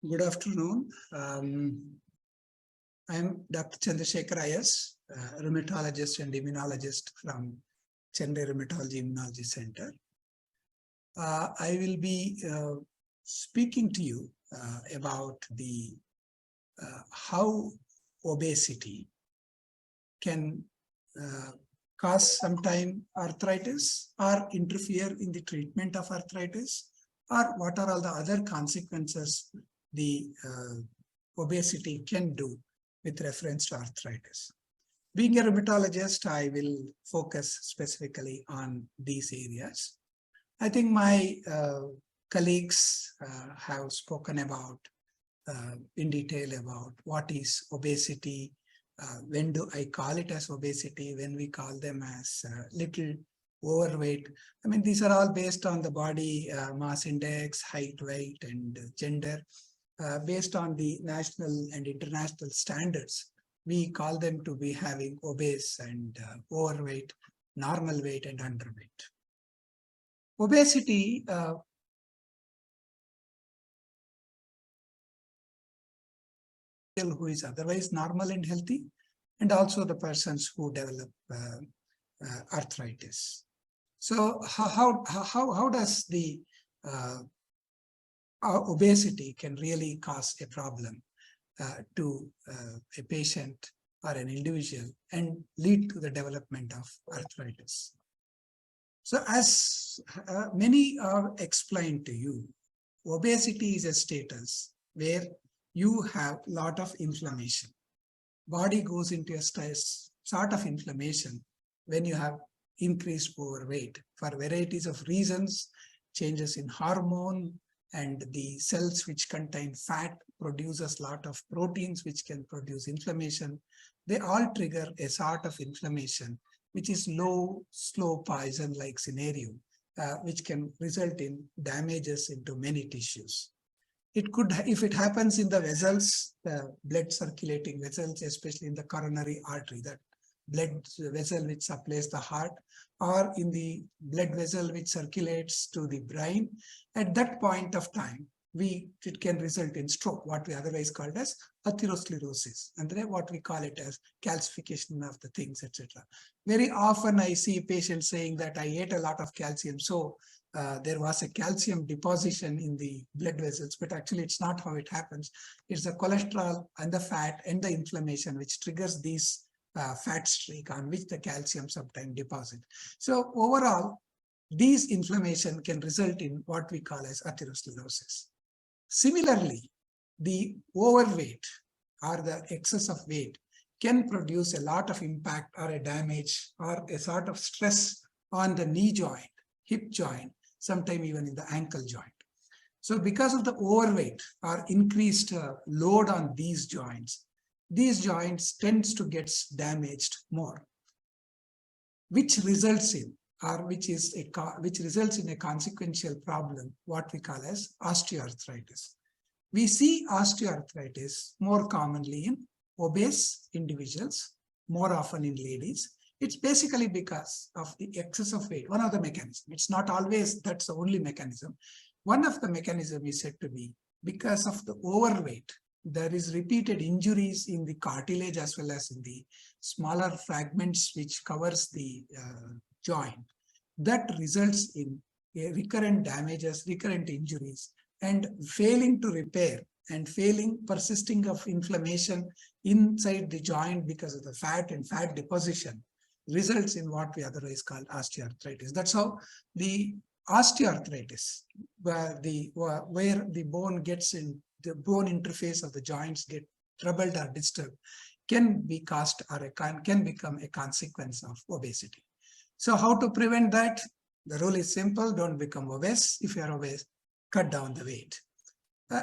Good afternoon. I am Dr. Chandrashekara, rheumatologist and immunologist from Chennai Rheumatology Immunology Center. I will be speaking to you about the how obesity can cause sometime arthritis or interfere in the treatment of arthritis, or what are all the other consequences the obesity can do with reference to arthritis. Being a rheumatologist, I will focus specifically on these areas. I think my colleagues have spoken about in detail about what is obesity, when do I call it as obesity, when we call them as little overweight. I mean, these are all based on the body mass index, height, weight, and gender. Based on the national and international standards, we call them to be having obese and overweight, normal weight, and underweight. Obesity who is otherwise normal and healthy, and also the persons who develop arthritis. So how does the obesity can really cause a problem to a patient or an individual and lead to the development of arthritis? So as many are explained to you, obesity is a status where you have a lot of inflammation. Body goes into a sort of inflammation when you have increased overweight for varieties of reasons, changes in hormone, and the cells which contain fat produces a lot of proteins which can produce inflammation. They all trigger a sort of inflammation, which is low, slow poison-like scenario, which can result in damages into many tissues. It could, if it happens in the vessels, the blood circulating vessels, especially in the coronary artery, that blood vessel which supplies the heart, or in the blood vessel which circulates to the brain, at that point of time, it can result in stroke, what we otherwise call as atherosclerosis, and then what we call it as calcification of the things, etc. Very often I see patients saying that I ate a lot of calcium, so there was a calcium deposition in the blood vessels, but actually it's not how it happens. It's the cholesterol and the fat and the inflammation which triggers these fat streak on which the calcium sometimes deposit. So overall, these inflammation can result in what we call as atherosclerosis. Similarly, the overweight or the excess of weight can produce a lot of impact or a damage or a sort of stress on the knee joint, hip joint, sometimes even in the ankle joint. So because of the overweight or increased load on these joints tends to get damaged more, which results in a consequential problem, what we call as osteoarthritis. We see osteoarthritis more commonly in obese individuals, more often in ladies. It's basically because of the excess of weight, one of the mechanisms. It's not always that's the only mechanism. One of the mechanisms is said to be because of the overweight. There is repeated injuries in the cartilage as well as in the smaller fragments which covers the joint. That results in recurrent damages, recurrent injuries, and failing to repair and persisting of inflammation inside the joint because of the fat and fat deposition results in what we otherwise call osteoarthritis. That's how the osteoarthritis, where the bone gets in, the bone interface of the joints get troubled or disturbed, can be caused or can become a consequence of obesity. So how to prevent that? The rule is simple: don't become obese. If you are obese, cut down the weight.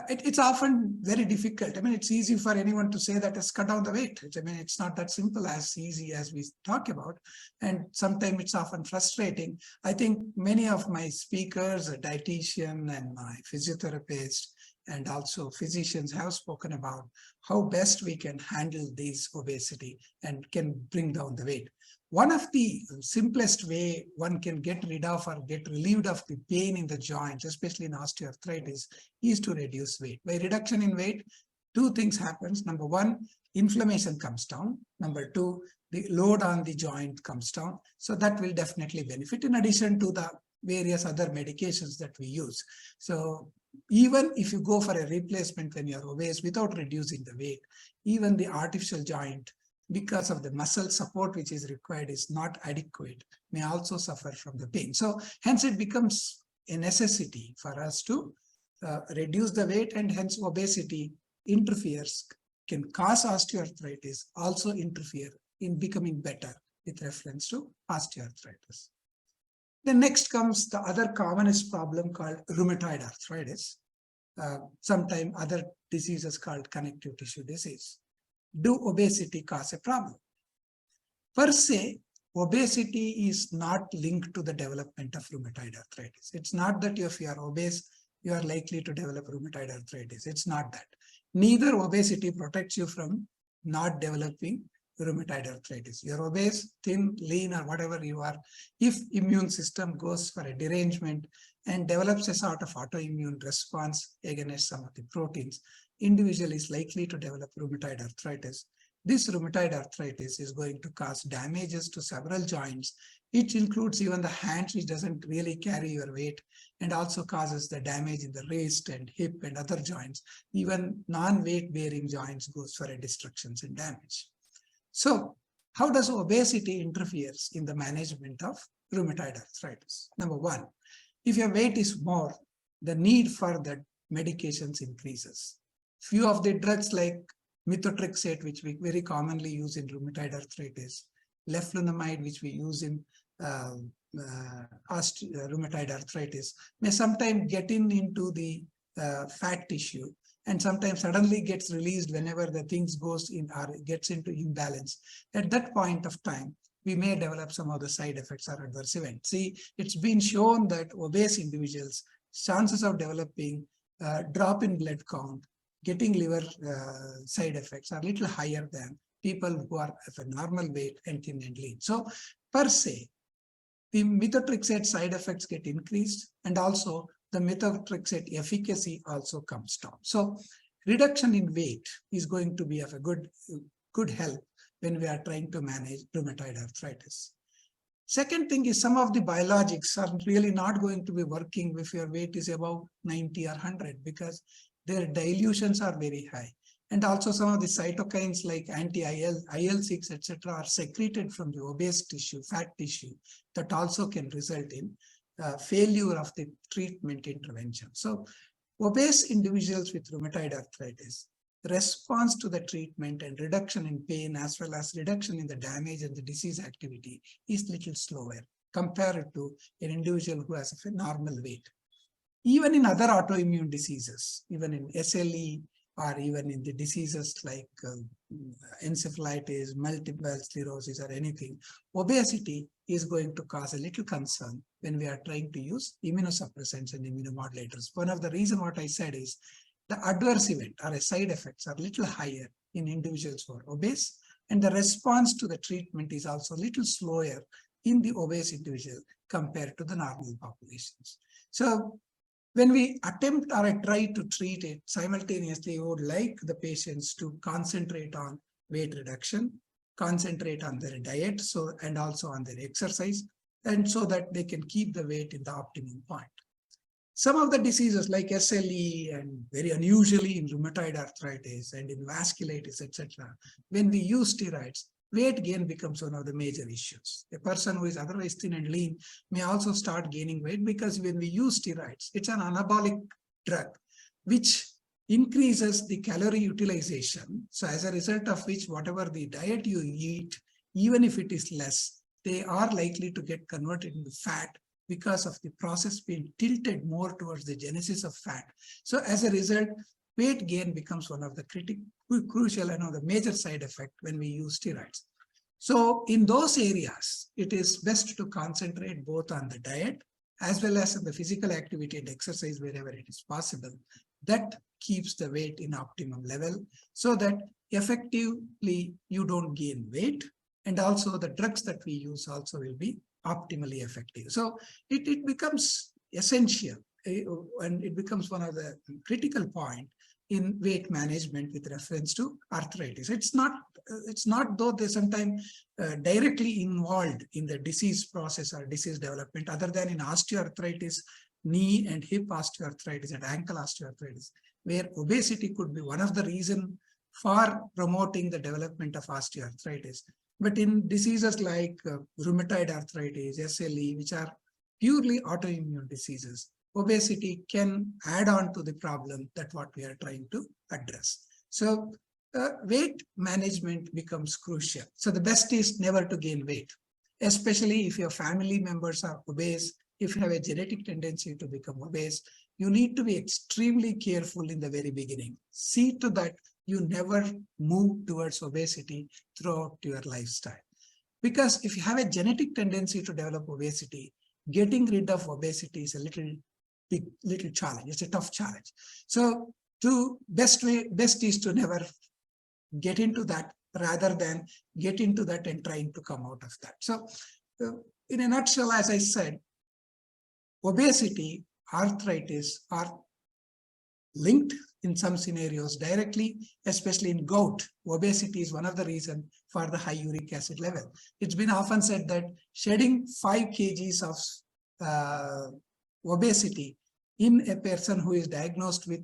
It's often very difficult. I mean, it's easy for anyone to say that it's cut down the weight. I mean, it's not that simple, as easy as we talk about. And sometimes it's often frustrating. I think many of my speakers, a dietitian and my physiotherapist, and also physicians have spoken about how best we can handle this obesity and can bring down the weight. One of the simplest way one can get rid of or get relieved of the pain in the joints, especially in osteoarthritis, is to reduce weight. By reduction in weight, two things happens. Number one, inflammation comes down. Number two, the load on the joint comes down. So that will definitely benefit, in addition to the various other medications that we use. So even if you go for a replacement when you're obese without reducing the weight, even the artificial joint, because of the muscle support which is required, is not adequate, may also suffer from the pain. So hence it becomes a necessity for us to reduce the weight, and hence obesity interferes, can cause osteoarthritis, also interfere in becoming better with reference to osteoarthritis. Then next comes the other commonest problem called rheumatoid arthritis. Sometimes other diseases called connective tissue disease. Do obesity cause a problem? Per se, obesity is not linked to the development of rheumatoid arthritis. It's not that if you are obese, you are likely to develop rheumatoid arthritis. It's not that. Neither obesity protects you from not developing rheumatoid arthritis. You're obese, thin, lean, or whatever you are. If immune system goes for a derangement and develops a sort of autoimmune response against some of the proteins, individual is likely to develop rheumatoid arthritis. This rheumatoid arthritis is going to cause damages to several joints. It includes even the hands, which doesn't really carry your weight, and also causes the damage in the wrist and hip and other joints. Even non-weight bearing joints goes for a destructions and damage. So how does obesity interferes in the management of rheumatoid arthritis? Number one, if your weight is more, the need for the medications increases. Few of the drugs like methotrexate, which we very commonly use in rheumatoid arthritis, leflunomide, which we use in rheumatoid arthritis, may sometimes get into the fat tissue, and sometimes suddenly gets released whenever the things goes in or gets into imbalance. At that point of time, we may develop some of the side effects or adverse events. See, it's been shown that obese individuals, chances of developing drop in blood count, getting liver side effects are a little higher than people who are of a normal weight and thin and lean. So per se, the methotrexate side effects get increased, and also the methotrexate efficacy also comes down. So reduction in weight is going to be of a good help when we are trying to manage rheumatoid arthritis. Second thing is, some of the biologics are really not going to be working if your weight is above 90 or 100, because their dilutions are very high. And also some of the cytokines like anti-IL, IL-6, etc. are secreted from the obese tissue, fat tissue, that also can result in failure of the treatment intervention. So obese individuals with rheumatoid arthritis, response to the treatment and reduction in pain as well as reduction in the damage and the disease activity is little slower compared to an individual who has a normal weight. Even in other autoimmune diseases, even in SLE, or even in the diseases like encephalitis, multiple sclerosis, or anything, obesity is going to cause a little concern when we are trying to use immunosuppressants and immunomodulators. One of the reasons what I said is the adverse event or side effects are a little higher in individuals who are obese, and the response to the treatment is also a little slower in the obese individual compared to the normal populations. So when we attempt or try to treat it simultaneously, we would like the patients to concentrate on weight reduction, concentrate on their diet, and also on their exercise, and so that they can keep the weight in the optimum point. Some of the diseases like SLE, and very unusually in rheumatoid arthritis and in vasculitis, etc., when we use steroids, weight gain becomes one of the major issues. A person who is otherwise thin and lean may also start gaining weight, because when we use steroids, it's an anabolic drug which increases the calorie utilization. So as a result of which, whatever the diet you eat, even if it is less, they are likely to get converted into fat because of the process being tilted more towards the genesis of fat. So as a result, weight gain becomes one of the crucial and one of the major side effects when we use steroids. So in those areas, it is best to concentrate both on the diet as well as on the physical activity and exercise wherever it is possible. That keeps the weight in optimum level, so that effectively you don't gain weight, And also the drugs that we use also will be optimally effective. So it becomes essential, and it becomes one of the critical point in weight management with reference to arthritis. It's not though they sometimes directly involved in the disease process or disease development, other than in osteoarthritis, knee and hip osteoarthritis and ankle osteoarthritis, where obesity could be one of the reasons for promoting the development of osteoarthritis. But in diseases like rheumatoid arthritis, SLE, which are purely autoimmune diseases, obesity can add on to the problem that what we are trying to address. So weight management becomes crucial. So the best is never to gain weight, especially if your family members are obese. If you have a genetic tendency to become obese, you need to be extremely careful in the very beginning. See to that you never move towards obesity throughout your lifestyle. Because if you have a genetic tendency to develop obesity, getting rid of obesity is a little challenge. It's a tough challenge. So the best is to never get into that rather than get into that and trying to come out of that. So in a nutshell, as I said, obesity, arthritis are linked in some scenarios directly, especially in gout. Obesity is one of the reasons for the high uric acid level. It's been often said that shedding 5 kgs of obesity in a person who is diagnosed with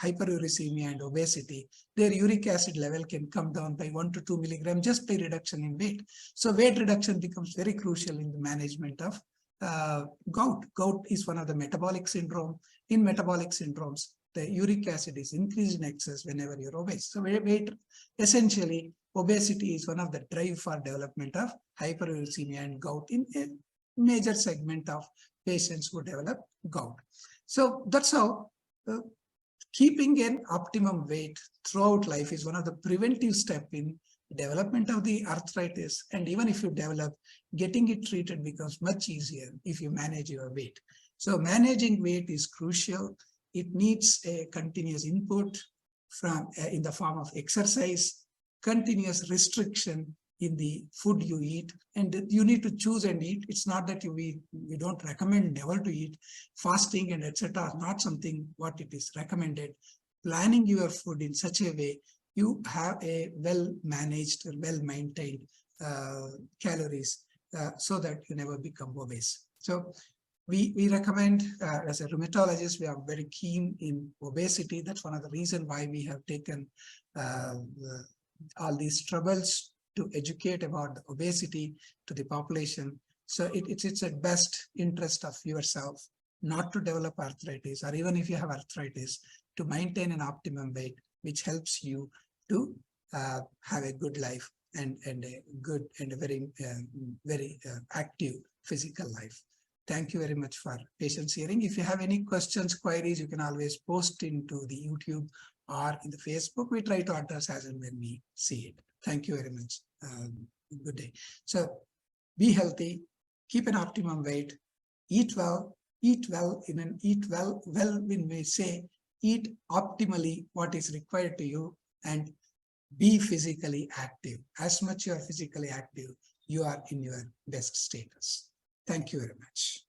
hyperuricemia and obesity, their uric acid level can come down by 1 to 2 milligrams just by reduction in weight. So weight reduction becomes very crucial in the management of gout. Gout is one of the metabolic syndrome. In metabolic syndromes, the uric acid is increased in excess whenever you're obese. So essentially, obesity is one of the drive for development of hyperuricemia and gout in a major segment of patients who develop gout. So that's how keeping an optimum weight throughout life is one of the preventive steps in development of the arthritis. And even if you develop, getting it treated becomes much easier if you manage your weight. So managing weight is crucial. It needs a continuous input from in the form of exercise, continuous restriction in the food you eat, and you need to choose and eat. It's not that we don't recommend never to eat. Fasting and etc. are not something what it is recommended. Planning your food in such a way you have a well-managed, well-maintained calories so that you never become obese. So we recommend, as a rheumatologist, we are very keen in obesity. That's one of the reasons why we have taken all these troubles to educate about the obesity to the population. So it's at best interest of yourself not to develop arthritis, or even if you have arthritis, to maintain an optimum weight, which helps you to have a good life and a good and a very active physical life. Thank you very much for patience hearing. If you have any questions, queries, you can always post into the YouTube or in the Facebook. We try to address as and when we see it. Thank you very much. Good day. So be healthy, keep an optimum weight, eat well, when we say eat optimally what is required to you, and be physically active. As much you are physically active, you are in your best status. Thank you very much.